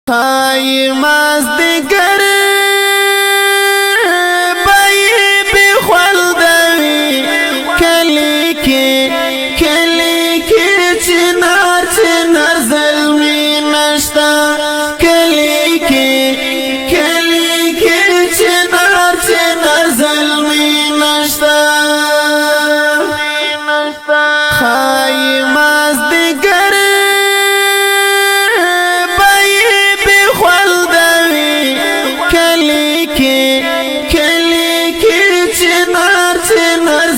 های مازدیگر بای بی خلدوی کلی کی چنار ظلمی نشتا کلی کی چنار ظلمی نشتا های مازدیگر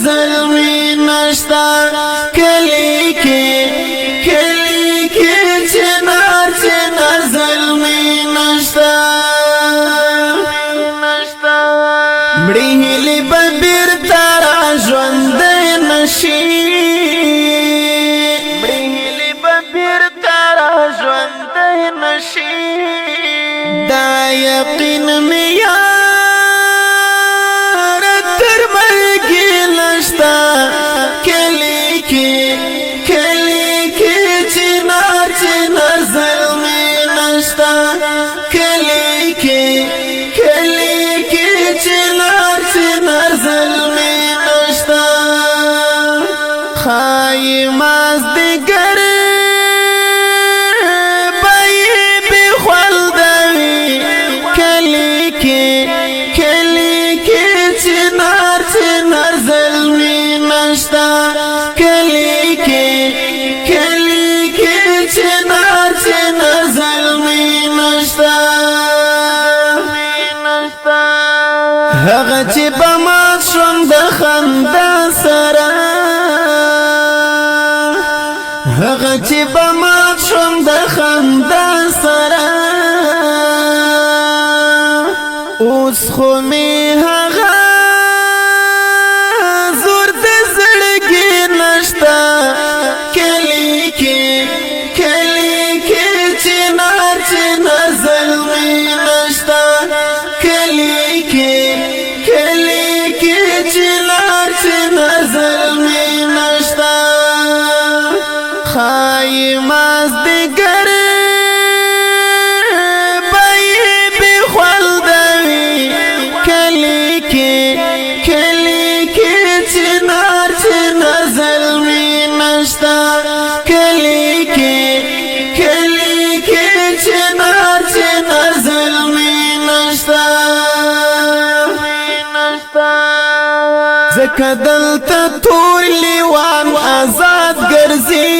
ظلمی نشتا کلی کی چنار ظلمی نشتا مړی هلی ببیر تارا ژوند نشي مړی هلی ببیر تارا ژوند نشي دا یقین میا کلی کی چنار ظلمی نشتا کلی کی چنار ظلمی نشتا خای مازدیگر بای بی خلدوی کلی کی چنار ظلمی نشتا کلی کی چنار ظلمی نشتا هغه چې بمات شوم د خندا سره هغه چې بمات شوم د خندا سره اوس خو می هغه کلی کی چنار ظلمی نشتا کلی کی چنار ظلمی نشتا خای مازدیگر بای بی خلدوی کلی کی چنار ظلمی نشتا کلی کی چنار ظلمی نشتا زکه دلته تور لیوان آزاد ګرځي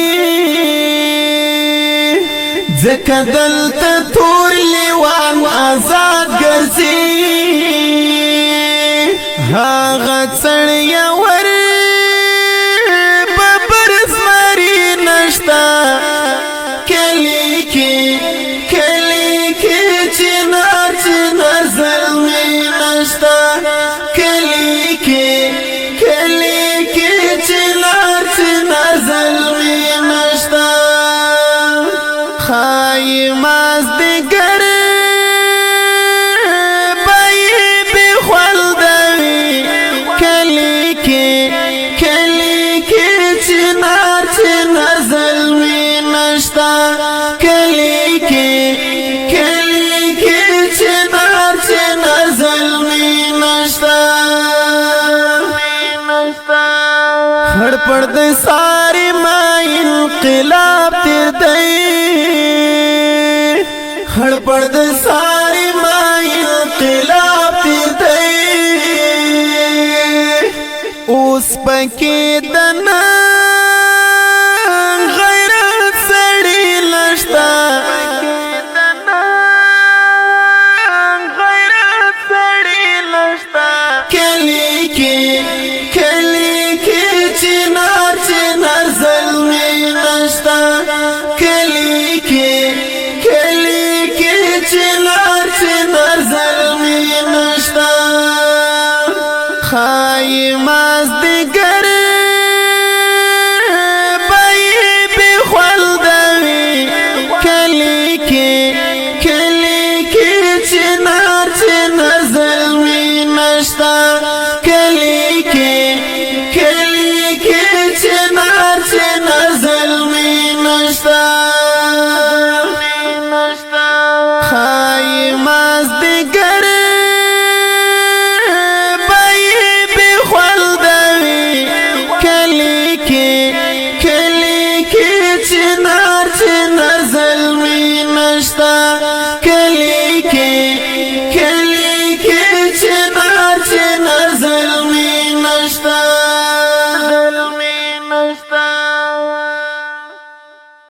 زکه دلته تور لیوان آزاد ګرځي هغه څړیا ور کلی کی چنار ظلمی نشتا کلی کی چنار ظلمی نشتا خای مازدیگر بای بی خلدوی کلی کی چنار ظلمی نشتا کلی کی چنار ظلمی نشتا خړ پړد ساری ما انقلاب تیر دی خړ پړد ساری ما انقلاب تیر دی اوس پکې دنا کلی کی چنار ظلمی نشتا کلی کی چنار ظلمی نشتا